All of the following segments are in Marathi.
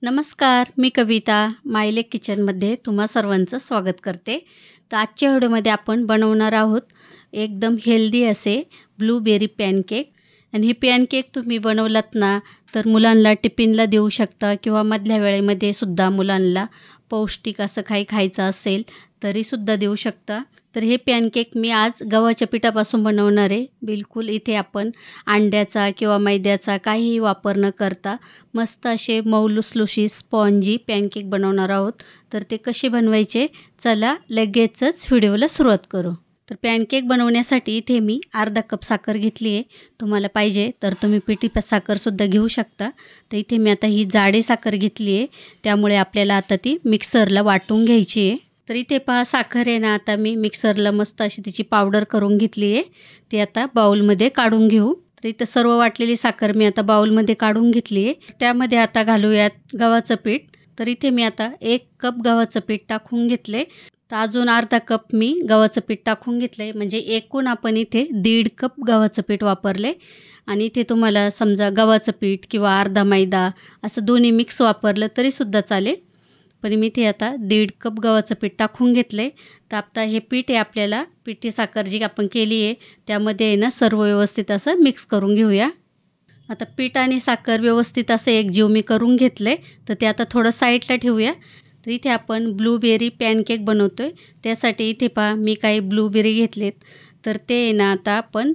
नमस्कार, मी कविता मायलेक किचनमध्ये तुम्हा सर्वांचं स्वागत करते. तर आजच्या व्हिडिओमध्ये आपण बनवणार आहोत एकदम हेल्दी असे ब्लूबेरी पॅनकेक. आणि हे पॅनकेक तुम्ही बनवलात ना तर मुलांना टिफिनला देऊ शकता किंवा मधल्या वेळेमध्ये सुद्धा मुलांना पौष्टिक असं काही खायचं असेल तरीसुद्धा देऊ शकता. तर हे पॅनकेक मी आज गव्हाच्या पिठापासून बनवणार आहे. बिलकुल इथे आपण अंड्याचा किंवा मैद्याचा काहीही वापर न करता मस्त असे मऊ लुसलुशीत स्पॉन्जी पॅनकेक बनवणार आहोत. तर ते कसे बनवायचे चला लगेचच व्हिडिओला सुरुवात करू. तर पॅनकेक बनवण्यासाठी इथे मी अर्धा कप साखर घेतली आहे. तुम्हाला पाहिजे तर तुम्ही पिठी साखरसुद्धा घेऊ शकता. तर इथे मी आता ही जाडी साखर घेतली आहे, त्यामुळे आपल्याला आता ती मिक्सरला वाटून घ्यायची आहे. तर इथे पहा साखर आहे ना, आता मी मिक्सरला मस्त अशी तिची पावडर करून घेतली आहे. ती आता बाउलमध्ये काढून घेऊ. तर इथं सर्व वाटलेली साखर मी आता बाउलमध्ये काढून घेतली आहे. त्यामध्ये आता घालूयात गव्हाचं पीठ. तर इथे मी आता 1 कप गव्हाचं पीठ टाकून घेतले. तर अजून अर्धा कप मी गव्हाचं पीठ टाकून घेतलं म्हणजे एकूण आपण इथे 1.5 कप गव्हाचं पीठ वापरले. आणि इथे तुम्हाला समजा गव्हाचं पीठ किंवा अर्धा मैदा असं दोन्ही मिक्स वापरलं तरीसुद्धा चालेल. पण मी इथे आता 1.5 कप गव्हाचं पीठ टाकून घेतले. तर आता हे पीठ आहे आपल्याला पिठी साखर जी आपण केली आहे त्यामध्ये आहे ना सर्व व्यवस्थित असं मिक्स करून घेऊया. आता पीठ आणि साखर व्यवस्थित असं एकजीव मी करून घेतले. तर ते आता थोडं साईडला ठेवूया. तर इथे आपण ब्लूबेरी पॅनकेक बनवतो आहे. त्यासाठी इथे पहा मी काही ब्लूबेरी घेतलेत. तर ते आहे ना आता आपण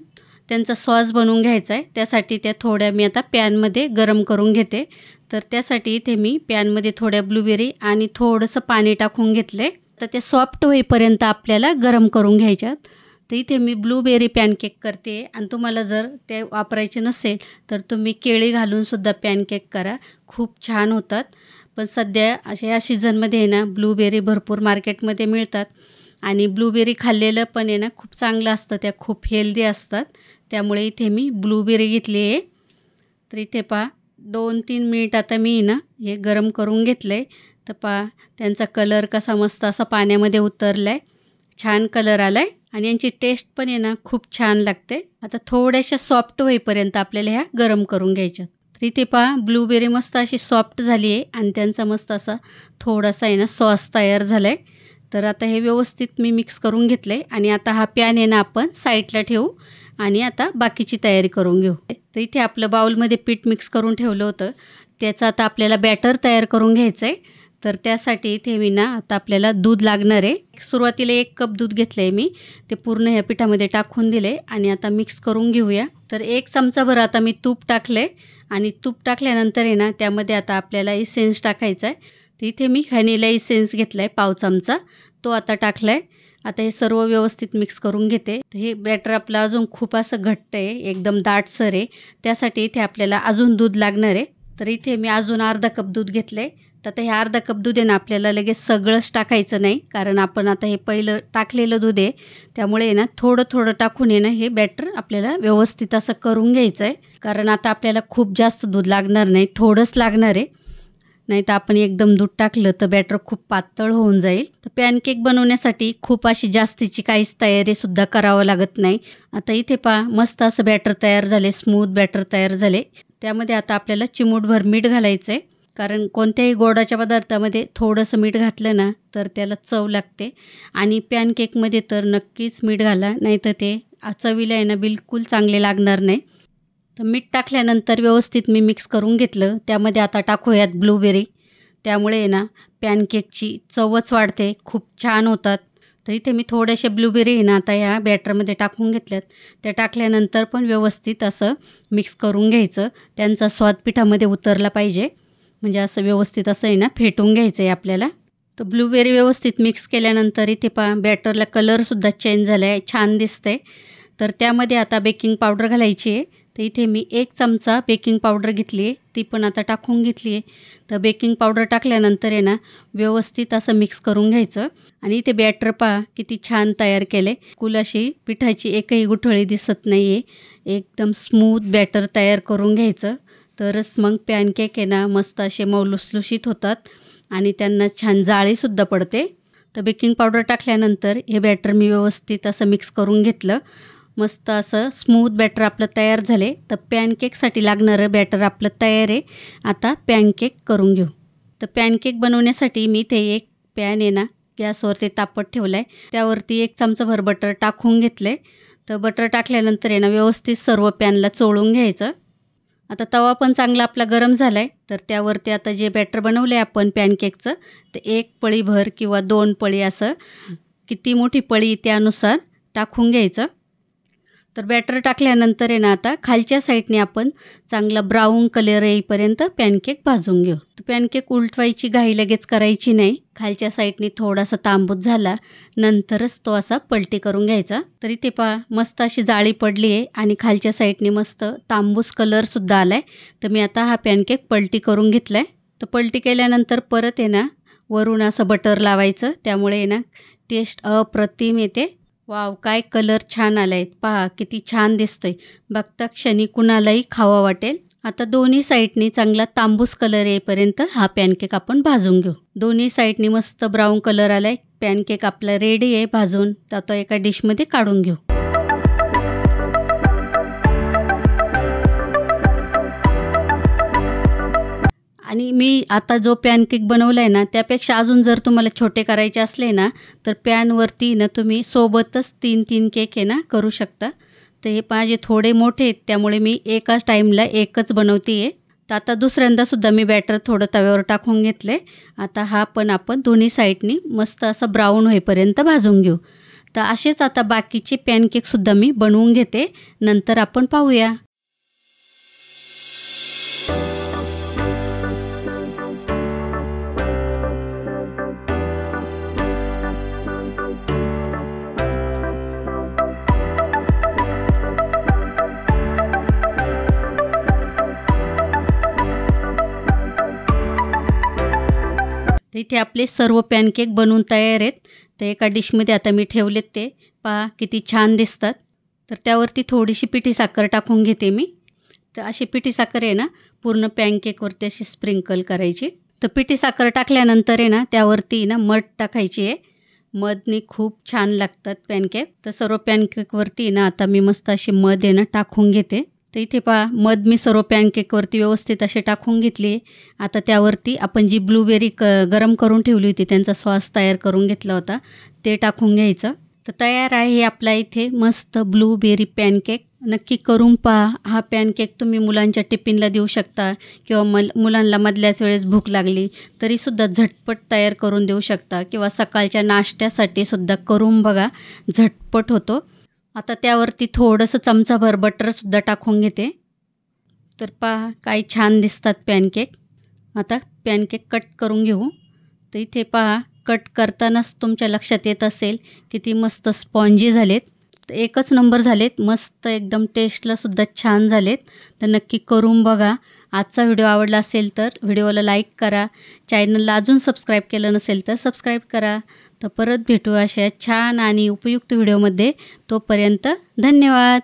त्यांचा सॉस बनवून घ्यायचा आहे. त्यासाठी त्या थोड्या मी आता पॅनमध्ये गरम करून घेते. तर त्यासाठी इथे मी पॅनमध्ये थोड्या ब्लूबेरी आणि थोडंसं पाणी टाकून घेतले. तर ते सॉफ्ट होईपर्यंत आपल्याला गरम करून घ्यायच्यात. तर इथे मी ब्लूबेरी पॅनकेक करते आणि तुम्हाला जर ते वापरायचे नसेल तर तुम्ही केळी घालूनसुद्धा पॅनकेक करा, खूप छान होतात. पण सध्या या सीझनमध्ये आहे ना ब्लूबेरी भरपूर मार्केटमध्ये मिळतात आणि ब्लूबेरी खाल्लेलं पण आहे ना खूप चांगलं असतं, त्या खूप हेल्दी असतात. त्यामुळे इथे मी ब्लूबेरी घेतली आहे. तर इथे पहा 2-3 मिनिट आता मी ना हे गरम करून घेतलं आहे. तर पहा त्यांचा कलर कसा मस्त असा पाण्यामध्ये उतरला आहे, छान कलर आला आहे आणि यांची टेस्ट पण आहे ना खूप छान लागते. आता थोड्याशा सॉफ्ट होईपर्यंत आपल्याला ह्या गरम करून घ्यायच्या. तर इथे पहा ब्लूबेरी मस्त अशी सॉफ्ट झाली आहे आणि त्यांचा मस्त असा थोडासा आहे ना सॉस तयार झाला आहे. तर आता हे व्यवस्थित मी मिक्स करून घेतलं आहे आणि आता हा पॅन आहे ना आपण साईडला ठेवू आणि आता बाकीची तयारी करून घेऊ. तर इथे आपलं बाउलमध्ये पीठ मिक्स करून ठेवलं होतं, त्याचं आता आपल्याला बॅटर तयार करून घ्यायचं आहे. तर त्यासाठी इथे मी ना आता आपल्याला दूध लागणार आहे. सुरुवातीला 1 कप दूध घेतलं आहे मी, ते पूर्ण ह्या पिठामध्ये टाकून दिले आणि आता मिक्स करून घेऊया. तर 1 चमचाभर आता मी तूप टाकलं आहे आणि तूप टाकल्यानंतर आहे ना त्यामध्ये आता आपल्याला इसेन्स टाकायचा आहे. तर इथे मी व्हॅनिला इसेन्स घेतला आहे पाव चमचा, तो आता टाकला आहे. आता हे सर्व व्यवस्थित मिक्स करून घेते. तर हे बॅटर आपलं अजून खूप असं घट्ट आहे, एकदम दाटसर आहे, त्यासाठी इथे आपल्याला अजून दूध लागणार आहे. तर इथे मी अजून अर्धा कप दूध घेतलं आहे. तर आता हे अर्धा कप दूध आहे ना आपल्याला लगेच सगळंच टाकायचं नाही, कारण आपण आता हे पहिलं टाकलेलं दूध आहे, त्यामुळे आहे ना थोडं थोडं टाकून आहे ना हे बॅटर आपल्याला व्यवस्थित असं करून घ्यायचं आहे. कारण आता आपल्याला खूप जास्त दूध लागणार नाही, थोडंच लागणार आहे. नाही तर आपण एकदम दूध टाकलं तर बॅटर खूप पातळ होऊन जाईल. तर पॅनकेक बनवण्यासाठी खूप अशी जास्तीची काहीच तयारीसुद्धा करावं लागत नाही. आता इथे पहा मस्त असं बॅटर तयार झाले, स्मूथ बॅटर तयार झाले. त्यामध्ये आता आपल्याला चिमूटभर मीठ घालायचं आहे, कारण कोणत्याही गोडाच्या पदार्थामध्ये थोडंसं मीठ घातलं ना तर त्याला चव लागते. आणि पॅनकेकमध्ये तर नक्कीच मीठ घाला, नाहीतर ते चवीला आहे ना बिलकुल चांगले लागणार नाही. तर मीठ टाकल्यानंतर व्यवस्थित मी मिक्स करून घेतलं. त्यामध्ये आता टाकूयात ब्लूबेरी, त्यामुळे आहे ना पॅनकेकची चवच वाढते, खूप छान होतात. तर इथे मी थोड्याशा ब्लूबेरी आहे ना आता ह्या बॅटरमध्ये टाकून घेतल्यात. त्या टाकल्यानंतर पण व्यवस्थित असं मिक्स करून घ्यायचं, त्यांचा स्वाद पिठामध्ये उतरला पाहिजे, म्हणजे असं व्यवस्थित असं आहे ना फेटून घ्यायचं आहे आपल्याला. तर ब्लूबेरी व्यवस्थित मिक्स केल्यानंतर इथे पहा बॅटरला कलरसुद्धा चेंज झाला आहे, छान दिसते. तर त्यामध्ये आता बेकिंग पावडर घालायची आहे. तर इथे मी 1 चमचा बेकिंग पावडर घेतली आहे, ती पण आता टाकून घेतली आहे. तर बेकिंग पावडर टाकल्यानंतर आहे ना व्यवस्थित असं मिक्स करून घ्यायचं. आणि इथे बॅटर पहा किती छान तयार केले, कुल अशी पिठाची एकही गुठळी दिसत नाही आहे, एकदम स्मूथ बॅटर तयार करून घ्यायचं. तरच मग पॅनकेक आहे ना मस्त असे मऊ लुसलुशीत होतात आणि त्यांना छान जाळीसुद्धा पडते. तर बेकिंग पावडर टाकल्यानंतर हे बॅटर मी व्यवस्थित असं मिक्स करून घेतलं. मस्त असं स्मूथ बॅटर आपलं तयार झाले. तर पॅनकेकसाठी लागणारं बॅटर आपलं तयार आहे. आता पॅनकेक करून घेऊ. तर पॅनकेक बनवण्यासाठी मी ते एक पॅन आहे ना गॅसवरती तापत ठेवला आहे. त्यावरती 1 चमचाभर बटर टाकून घेतले. तर बटर टाकल्यानंतर आहे ना व्यवस्थित सर्व पॅनला चोळून घ्यायचं. आता तवा पण चांगला आपला गरम झाला आहे. तर त्यावरती आता जे बॅटर बनवलं आहे आपण पॅनकेकचं ते 1 पळीभर किंवा 2 पळी असं किती मोठी पळी त्यानुसार टाकून घ्यायचं. तर बॅटर टाकल्यानंतर आहे ना आता खालच्या साईडने आपण चांगला ब्राऊन कलर येईपर्यंत पॅनकेक भाजून घेऊ. तर पॅनकेक उलटवायची घाई लगेच करायची नाही. खालच्या साईडने थोडासा तांबूस झाला नंतरच तो असा पलटी करून घ्यायचा. तर इथे पहा मस्त अशी जाळी पडली आहे आणि खालच्या साईडने मस्त तांबूस कलरसुद्धा आला आहे. तर मी आता हा पॅनकेक पलटी करून घेतला आहे. तर पलटी केल्यानंतर परत आहे ना वरून असं बटर लावायचं. त्यामुळे आहे ना टेस्ट अप्रतिम येते. वाव, काय कलर छान आला आहे. पहा किती छान दिसतोय. बघता क्षणी कुणालाही खावा वाटेल. आता दोन्ही साईडनी चांगला तांबूस कलर येईपर्यंत हा पॅनकेक आपण भाजून घेऊ. दोन्ही साईडनी मस्त ब्राऊन कलर आला आहे. पॅनकेक आपला रेडी आहे भाजून. तर तो एका डिशमध्ये काढून घेऊ. आणि मी आता जो पॅनकेक बनवला आहे ना त्यापेक्षा अजून जर तुम्हाला छोटे करायचे असले ना तर पॅनवरती ना तुम्ही सोबतच 3-3 केक आहे ना करू शकता. तर हे माझे थोडे मोठे आहेत त्यामुळे मी एकाच टाईमला एकच बनवते आहे. तर आता दुसऱ्यांदासुद्धा मी बॅटर थोडं तव्यावर टाकून घेतलं आहे. आता हा पण आपण दोन्ही साईडनी मस्त असं ब्राऊन होईपर्यंत भाजून घेऊ. तर असेच आता बाकीचे पॅनकेकसुद्धा मी बनवून घेते. नंतर आपण पाहूया. तर इथे आपले सर्व पॅनकेक बनवून तयार आहेत. तर एका डिशमध्ये आता मी ठेवलेत ते. पहा किती छान दिसतात. तर त्यावरती थोडीशी पिठी साखर टाकून घेते मी. तर अशी पिठी साखर आहे ना पूर्ण पॅनकेकवरती अशी स्प्रिंकल करायची. तर पिठी साखर टाकल्यानंतर आहे ना त्यावरती ना मध टाकायची आहे. मधने खूप छान लागतात पॅनकेक. तर सर्व पॅनकेकवरती ना आता मी मस्त अशी मध आहे ना टाकून घेते. तर इथे पहा मध मी सर्व पॅनकेकवरती व्यवस्थित असे टाकून घेतली. आता त्यावरती आपण जी ब्लूबेरी गरम करून ठेवली होती त्यांचा सॉस तयार करून घेतला होता ते टाकून घ्यायचं. तर तयार आहे आपला इथे मस्त ब्लूबेरी पॅनकेक. नक्की करून पहा. हा पॅनकेक तुम्ही मुलांच्या टिफिनला देऊ शकता किंवा मुलांना मधल्याच वेळेस भूक लागली तरीसुद्धा झटपट तयार करून देऊ शकता किंवा सकाळच्या नाश्त्यासाठी सुद्धा करून बघा, झटपट होतो. आता त्यावरती थोडंसं चमचाभर बटरसुद्धा टाकून घेते. तर पहा काय छान दिसतात पॅनकेक. आता पॅनकेक कट करून घेऊ. तर इथे पहा कट करतानाच तुमच्या लक्षात येत असेल किती मस्त स्पॉन्जी झालेत. तर एकच नंबर झालेत. मस्त एकदम टेस्टलासुद्धा छान झालेत. तर नक्की करून बघा. आजचा व्हिडिओ आवडला असेल तर व्हिडिओला लाईक करा. चॅनलला अजून सबस्क्राईब केलं नसेल तर सबस्क्राईब करा. तर परत भेटू अशा छान आणि उपयुक्त व्हिडिओमध्ये. तोपर्यंत धन्यवाद.